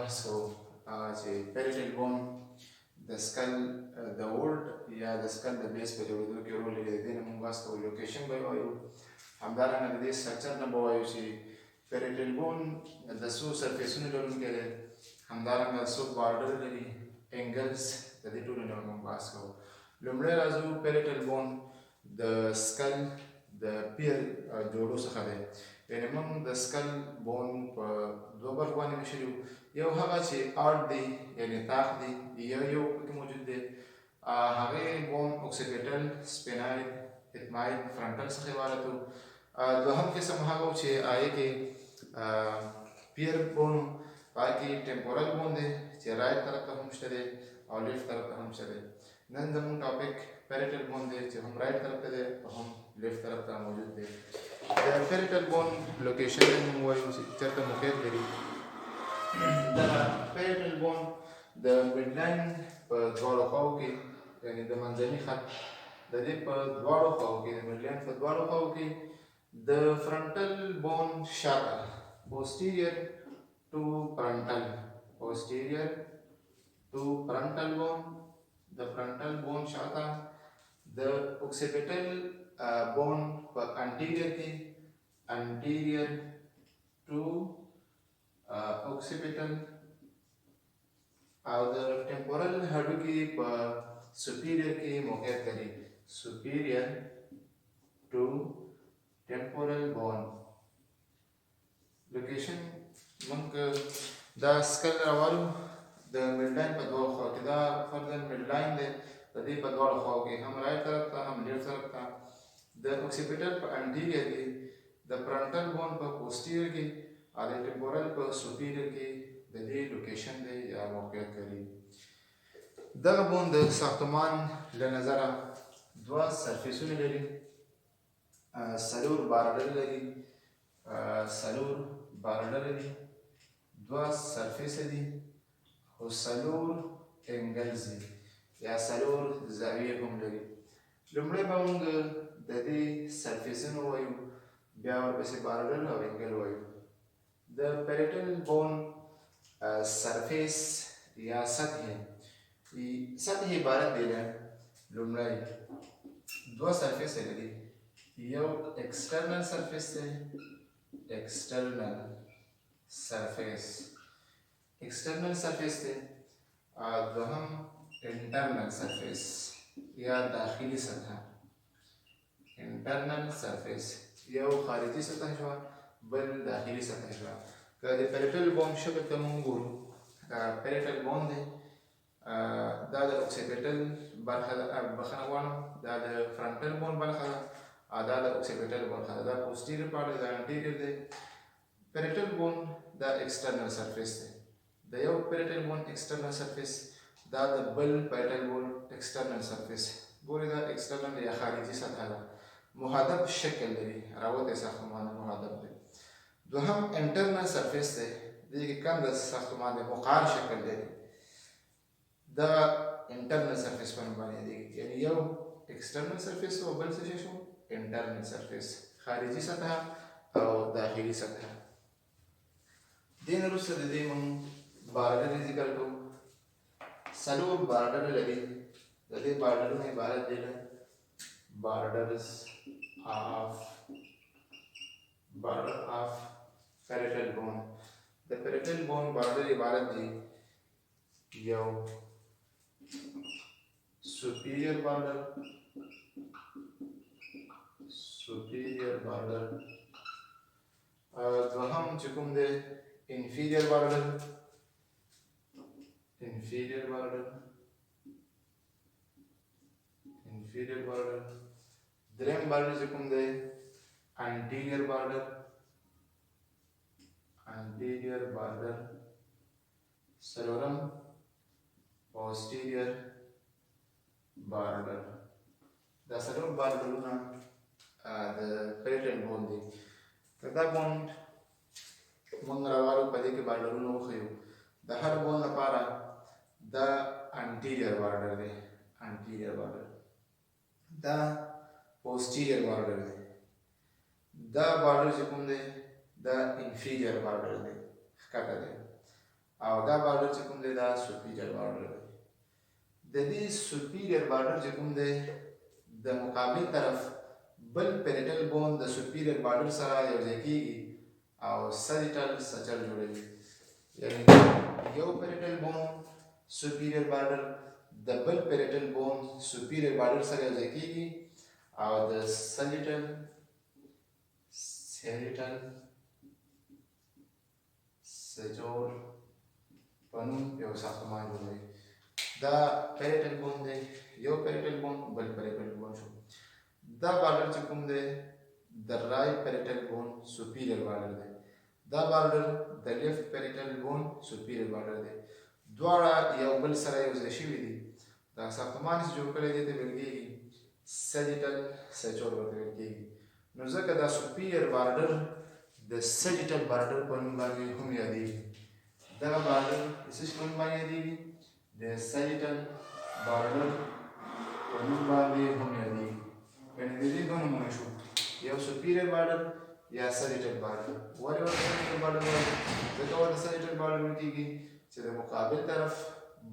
بحث کوو چې پیریټل بون د سکل د اولډ یا د سکل د بیس په جوړېدو کې رول لري. د دې نه موږ بحث کوو. لوکیشن به یې وایو، همدارنګه د دې سټرکچر نه به وایو چې پیریټل بون د څو سرفیسونو لرونکی دی، همدارنګه څو بارډر لري، انګلز، د دې ټولو نه موږ بحث کوو. لومړی راځو پیریټل بون د سکل د پیر جوړو څخه دی. یعنې موږ د سکل بون په دوه برخو باندې ویشلي وو. یو هغه چې آرټ دی، یعنې تاق دی، یو پکې موجود دی. هغې بون اوکسیپیټل، سپیناید، اتماید، فرنټل څخه عبارت وو. دوهم قسم هغه و چې هغې کې پیر بون، په هغې کې ټمپورل بون دی چې رایټ طرف ته هم شته دی او لیفټ طرف ته هم شته دی. نن زموږ ټاپک پیریټل بون دی چې هم رایټ طرف ته دی او هم لیفټ طرف ته موجود دی. د پیریټل بون لوکیشن یې موږ وایو چې چېرته موقعیت لري. د پیریټل بون د میډلاین په دواړو خواو کې، یعنې د منځني خط د دې په دواړو خواو کې، د میډلاین په دواړو خواو کې د فرنټل بون شاته، posterior to frontal bone، د فرنټل بون شاته د اوکسیپیټل بون په انټیریور کې، anterior to occipital، او د ټمپورل هډوکي په سپیریور کې موقعیت لري. superior to temporal bone. لوکیشن موږ دا سکل راوالو د میډلاین په دوه خواو کې. دا فردن میډلاین دی، د دې په دواړو خواو کې، هم رایټ طرف ته هم لیفټ طرف ته. د اوکسیپیټل په انټیریور کې، د فرنټل بون په پوسټیریور کې، او د ټمپورل په سپیریور کې د دې لوکیشن دی یا موقعیت لري. دغه بون د ساختمان له نظره دوه سرفیسونه لري، څلور بارډر لري، دوه سرفیسه دي، خو څلور انګلز دي یا څلور زاویې هم لري. لومړی به موږ د دې سرفیسونو وایو، بیا ورپسې بارډر او انګل وایو. د پیریټل بون سرفیس یا سطح عبارت دی له لومړی دوه سرفیسه لري. یو ایکسټرنل سرفیس دی، دوهم انټرنل سرفیس یا داخلي سطح. انټرنل سرفیس یو خارجي سطح شوه، بل داخلي سطح شوه. که د پیریټل بون شکل ته موږ ګورو، پیریټل بون دی، دا د اوکسیپیټل برخه ده، بخښنه غواړم، دا د فرنټل بون برخه ده، او دا د اوکسیپیټل برخه ده. دا پوسټیریور پارټ دی، دا انټیریور دی. پیریټل بون دا ایکسټرنل سرفیس دی. د یو پیریټل بون ایکسټرنل سرفیس، دا د بل پیریټل بون ایکسټرنل سرفیس. ګورئ دا ایکسټرنل یا خارجي سطح ده، محدب شکل لري، راوتی ساختمان محدب دی. دوهم انټرنل سرفیس دی، دې کې کنده ساختمان دی، مقعر شکل لري. دا انټرنل سرفیس په نوم باندې یادېږي. یعنې یو ایکسټرنل سرفیس او بل څه شی شو؟ انټرنل سرفیس، خارجي سطح او داخلي سطح. دې نه وروسته د دې موږ بارډر ذکر کوو. څلور بارډر لري. د دې بارډرونه عبارت دي له بارډرز آف پیریټل بون. د پیریټل بون بارډر عبارت دي یو superior border، دوهم چې کوم دی inferior border، دریم بارډر چې کوم دی anterior border، څلورم posterior border. دا څلور بارډرونه د پیریټل بون دي. که دا بون موږ راوالو، په دې کې بارډرونه وښیو. د هر بون لپاره دا انټیریور بارډر دی، دا posterior border دی. دا بارډر چې کوم دی دا inferior border دی، ښکته دی. او دا بارډر چې کوم دی دا سوپیریور بارډر دی. د دې سوپیریور بارډر چې کوم دی د مقابل طرف بل پیریټل بون د سوپیریور بارډر سره یو ځای کیږي او ساجیټل سچر جوړوي. یعنی یو پیریټل بون سوپیریور بارډر د بل پیریټل بون سوپیریور بارډر سره یو ځای کیږي او د ساجیټل سچور په نوم یو ساختمان جوړوي. دا پیریټل بون دی، یو پیریټل بون بل پیریټل بون شو. دا بارډر چې کوم دی د رایټ پیریټل بون سوپیریور بارډر دی. دا بارډر د لیفت پیریټل بون سوپیریور بارډر دی. دواړه یو بل سره یو ځای شوي دي. دا ساختمان چې جوړ کړی دی ته ویل کېږي ساجیټل سچور ورته ویل کېږي. نو ځکه دا سوپیریور بارډر د ساجیټل بارډر په نوم باندې هم یادېږي. دغه بارډر د څه په نوم باندې یادېږي؟ د ساجیټل بارډر په نوم باندې هم یادېږي. یعنې د دې دوه نومونه شو، یو سوپیریور بارډر یا ساجیټل بارډر. ولې ورته ساجیټل بارډر وایي؟ ځکه ورته ساجیټل بارډر ویل کېږي چې د مقابل طرف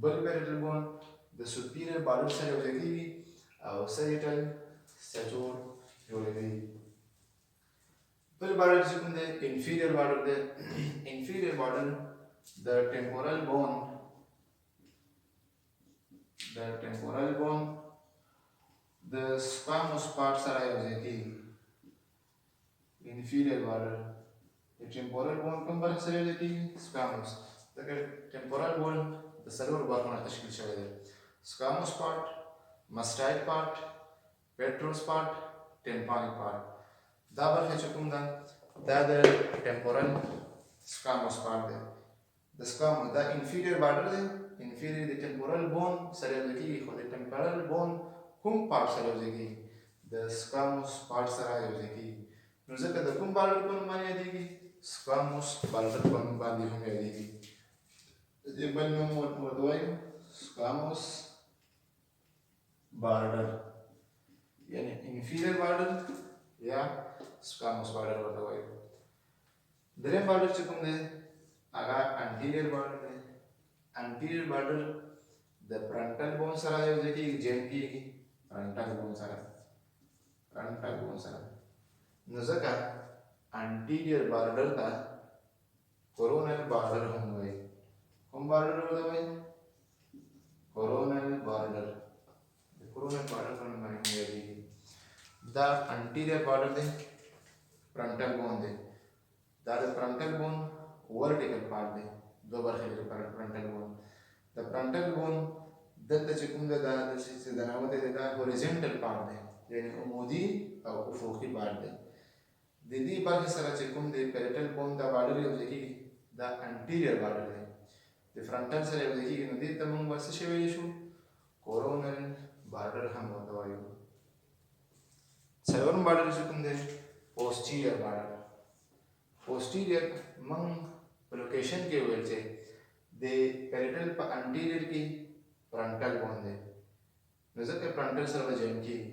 بل پیریټل بون د سوپیریور بارډر سره یو ځای کېږي او ساجیټل سچور جوړوي. بل بارډر چې کوم دی انفیریور بارډر دی. انفیریور بارډر د ټمپورل بون د سکواموس پارټ سره یو ځای کېږي. انفیریور بارډر د ټمپورل بون کوم برخه سره یو ځای کېږي؟ سکواموس. ځکه ټمپورل بون د څلورو برخو نه تشکیل شوی دی: سکواموس پارټ، ماسټایډ پارټ، پیټروس پارټ، ټمپانیک پارټ. دا برخه چې کوم ده دا د ټمپورل سکواموس پارټ دی. د سکواموس دا انفیریور بارډر دی. انفیریور د ټمپورل بون سره یو ځای کېږي، خو د ټمپورل بون کوم پارټ سره یو ځای کېږي؟ د سکواموس پارټ سره یو ځای کېږي. نو ځکه د کوم بارډر په نوم باندې یادېږي؟ سکواموس بارډر په نوم باندې هم یادېږي. د دې بل نوم ورته وایو سکواموس بارډر، یعنې انفیریور بارډر یا سکواموس بارډر ورته وایو. دریم بارډر چې کوم دی هغه انټیریور بارډر دی. انټیریور بارډر د فرنټل بون سره یو ځای کېږي، جوین کېږي فرنټل بون سره. نو ځکه انټیریور بارډر ته کورونل بارډر هم وایي. کوم بارډر ورته وایي؟ کورونل بارډر. د کورونل بارډر په نوم باندې هم یادېږي. دا انټیریور بارډر دی، فرنټل بون دی. دا د فرنټل بون ورټیکل پارټ دی. دوه برخې لري فرنټل بون. د فرنټل بون دلته چې کوم دی دا چې دننوتی دی دا هوریزنټل پارټ دی، یعنې عمودي او افقي پارټ دی. د دې برخې سره چې کوم دی پیریټل بون دا بارډر یو ځای کېږي، دا انټیریور بارډر دی. د فرنټل سره یو ځای کېږي، نو دې ته موږ څه شی ویلی شو؟ کورونل بارډر هم ورته وایو. څلورم بارډر چې کوم دی پوسټیریور بارډر. پوسټیریور موږ په لوکیشن کې وویل چې د پیریټل په انټیریور کې فرنټل بون دی، نو ځکه فرنټل سره به جوین کېږي.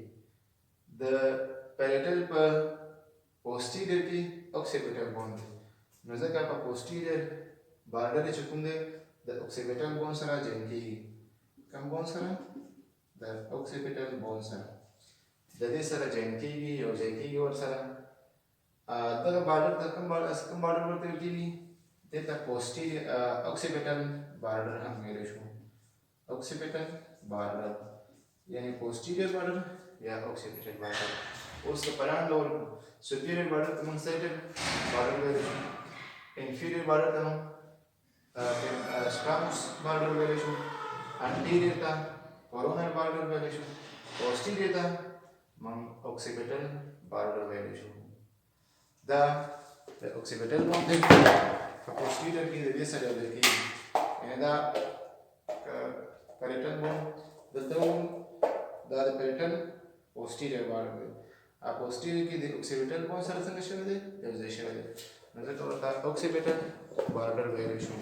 د پیریټل په پوسټیریور کې اوکسیپیټل بون دی، نو ځکه په پوسټیریور بارډر چې کوم دی د اوکسیپیټل بون سره جوین کېږي. کوم بون سره؟ د اوکسیپیټل بون سره. د دې سره جوین کېږي، یو ځای کېږي ورسره. دغه بارډر ته کوم بارډر ورته ویل کېږي؟ دې ته اوکسیپیټل بارډر هم ویلی شو. اوکسیپیټل بارډر یعنې پوسټیریور بارډر یا اوکسیپیټل بارډر. اوس که په لاندې ډول سوپیریور بارډر ته موږ ساجیټل بارډر ویلی شو، انفیریور بارډر ته موږ سکواموس بارډر ویلی شو، انټیریور ته کورونل بارډر ویلی شو، پوسټیریور ته موږ اوکسیپیټل بارډر ویلی شو. دا د اوکسیپیټل بون دی، په پوسټیریور کې د دې سره یو ځای کېږي. یعنې دا پیریټل بون دلته دا د پیریټل پوسټیریور بارډر دی. پوسټیریور کې د اوکسیپیټل بون سره څنګه شوی دی؟ یو ځای شوی دی، نو ځکه ورته اوکسیپیټل بارډر ویلی شو.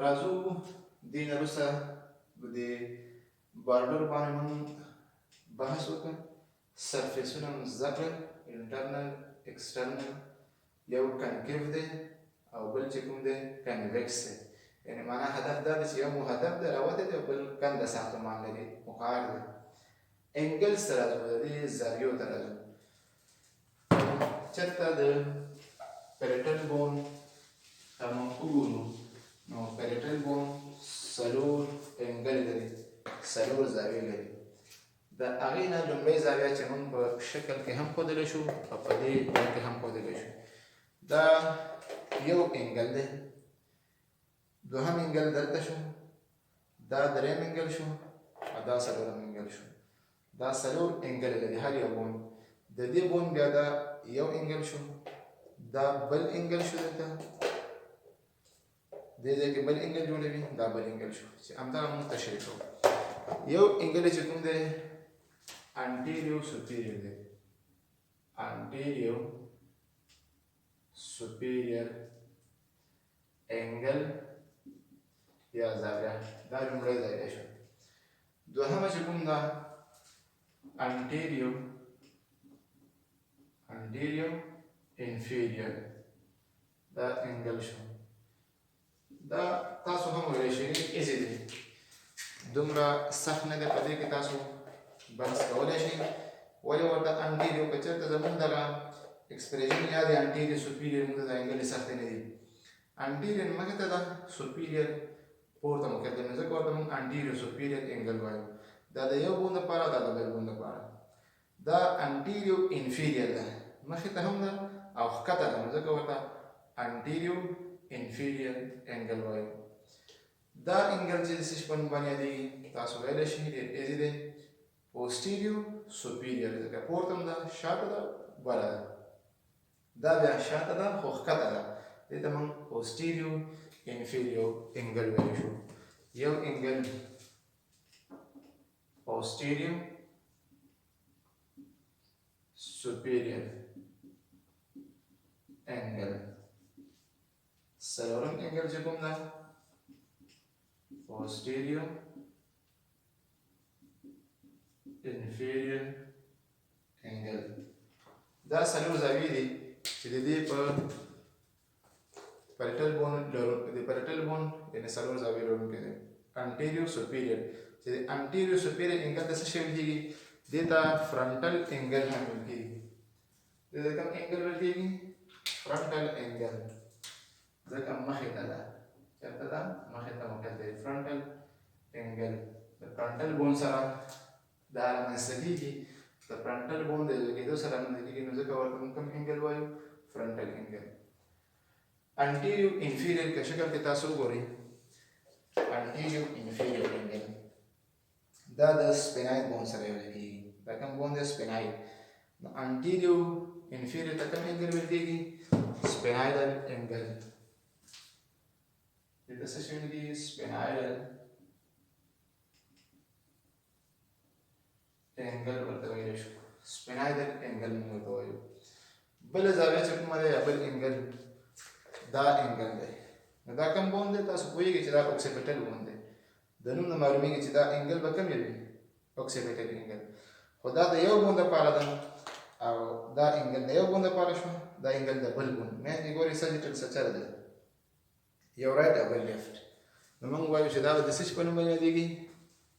راځو دې نه وروسته د بارډر باندې موږ بحث وکړو. سرفیسونه مو زده کړل، انټرنل، ایکسټرنل، یو کنکیو دی او بل چې کوم دی کنویکس دی. یعنې معنا هدف دا دی چې یو مو هدف دی راوتی دی او بل کنده ساختمان لري مقعر دی. انګلز ته راځو، د دې زاویو ته راځو. چېرته د پیریټل بون موږ وګورو نو پیریټل بون څلور انګل لري، څلور زاویې لري. د هغې نه لومړۍ زاویه چې موږ په شکل کې هم ښودلی شو او په دې ډول کې هم ښودلی شو، دا یو انګل دی. دوهم انګل دلته شو، دا دریم انګل شو او دا څلورم انګل شو. دا څلور انګل لري هر یو بون. د دې بون بیا دا یو انګل شو، دا بل انګل شو، دلته دې ځای کې بل انګل جوړوي، دا بل انګل شو چې همدغه موږ تشریح کوو. یو انګل چې کوم دی انټیریو سوپیریور دی، انټیریو سوپیریور انګل یا زاویه، دا لومړۍ زاویه شو. دوهمه چې کوم ده انټیریو انفیریور، دا انګل شو. دا تاسو هم ویلی شئ ایزي دی، دومره سخت نه دی، په دې کې تاسو بحث کولی شئ. ولې ورته انټیریو که چېرته زموږ دغه ایکسپریشن یا د انټیریو سوپیریور موږ ته د انګلې سختې نه دي. انټیریور مخې ته ده، سوپیریور پورته موقعیت لري، نو ځکه ورته موږ انټیریو سوپیریور انګل وایو. دا د یو بون دپاره، دا د بل بون دپاره. دا انټیریو انفیریور ده، مخې ته هم ده او ښکته ده، نو ځکه ورته انټیریو انفیریور انګل وایو. دا انګل چې د څه شي په نوم باندې یادېږي تاسو ویلی شئ، ډېر ایزي دی، پوسټیریو سوپیریور، ځکه پورته هم ده، شاته ده، بله ده. دا بیا شاته ده خو ښکته ده، دې ته موږ پوسټیریو انفیریور انګل ویلی شو. یو انګل posterior superior angle. څلورم انګل چې کوم ده posterior inferior angle. دا څلور زاویې دي چې د دې په پیریټل بون د پیریټل بون یعنې څلور زاویې لرونکی دی. انټیریور سوپیریور چې د انټیریور سوپیریور انګل ته څه شی ویل کېږي؟ دې ته فرنټل انګل هم ویل کېږي. دې ته کوم انګل ویل کېږي؟ فرنټل انګل، ځکه مخې ته ده. چېرته ده؟ مخې ته موقعیت لري. فرنټل انګل د فرنټل بون سره دا رامنځته کېږي، د فرنټل بون د یو کېدو سره رامنځته کېږي، نو ځکه ورته موږ کوم انګل وایو؟ فرنټل انګل. انټیریور انفیریور که شکل کې تاسو وګورئ، anterior inferior angle دا د سپیناید بون سره ویل کېږي. دا کوم بون دی؟ سپیناید. نو anterior inferior ته کوم انګل ویل کېږي؟ سپینایډل انګل. دې ته څه شی ویل کېږي؟ سپینایډل انګل ورته ویلی شو. سپینایډل انګل موږ ورته وایو. بله زاویه چې کومه ده یا بل انګل، دا انګل دی. نو دا کوم بون دی؟ تاسو پوهېږئ چې دا اوکسیپیټل بون دی. د نوم نه معلومیږي چې دا انګل به کوم وي؟ اوکسیپیټل انګل. خو دا د یو بون دپاره ده او دا انګل د یو بون دپاره شو، دا انګل د بل بون. میندې ګورئ سجیټل سچر دی، یو رایټ او بل لیفټ. نو موږ وایو چې دا به د څه شي په نوم باندې یادېږي؟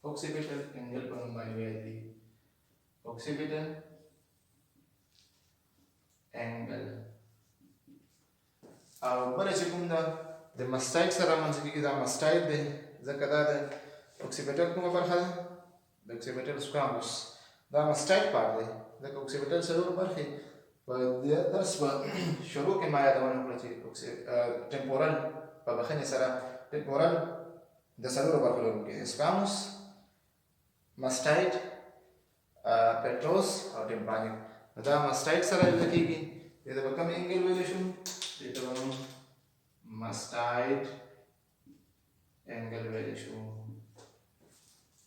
اوکسیپیټل انګل په نوم باندې یادېږي. اوکسیپیټل انګل. او بله چې کوم ده د مستایډ سره رامنځته کېږي، دا مستایډ دی، ځکه دا د اوکسیپیټل کومه برخه ده؟ د اوکسیپیټل سکواموس. دا مستایډ پارټ دی، ځکه اوکسیپیټل څلور برخې په درس په شروع کې ما یادونه وکړه چې ټمپورل په بخښنې سره ټمپورل د څلورو برخو لرونکی دی: سکواموس، مستایډ، پیټروس او ټمپانیک. دا مستایډ سره لیدل کېږي. دې ته به کوم انګل ویلی شو؟ دې ته به مستایډ انګل ویلی شو.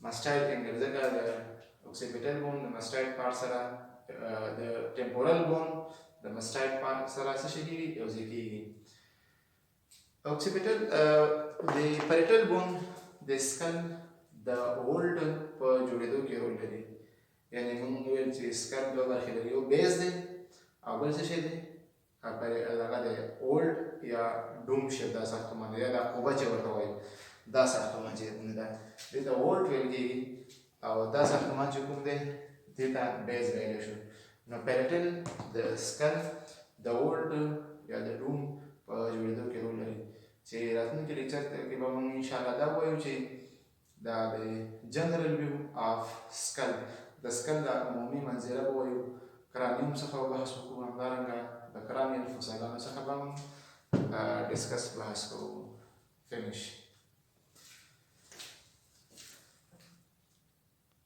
مستایډ انګل ځکه د اوکسیپیټل بون د مستایډ پارټ سره د ټمپورل بون د مستایډ پارټ سره څه شی کېږي؟ یوځای کېږي. اوکسیپیټل د پیریټل بون د سکل د هولډ په جوړېدو کې رول لري. یعنې موږ وویل چې سکل دوه برخې لري، یو بیز دی او بل څه شی دی؟ دغه د اولډ یا ډوم شیپ دا ساختمان دی یا دا قبه چې ورته وایي دا ساختمان چې کوم دی دې ته اولډ ویل کېږي او دا ساختمان چې کوم دی دې ته بیز ویلی شو. نو پیرټل د سکل د اولډ یا د ډوم په جوړېدو کې رول لري چې راتلونکي لیکچر کې به موږ انشاءالله دا ووایو چې دا د جنرل ویو آف سکل د سکل د عمومي منظره به ووایو کرانیوم څخه به بحث وکړو همدارنګه د کرانیل فوسایلانو څخه به هم ډسکس بحث کوو. فینش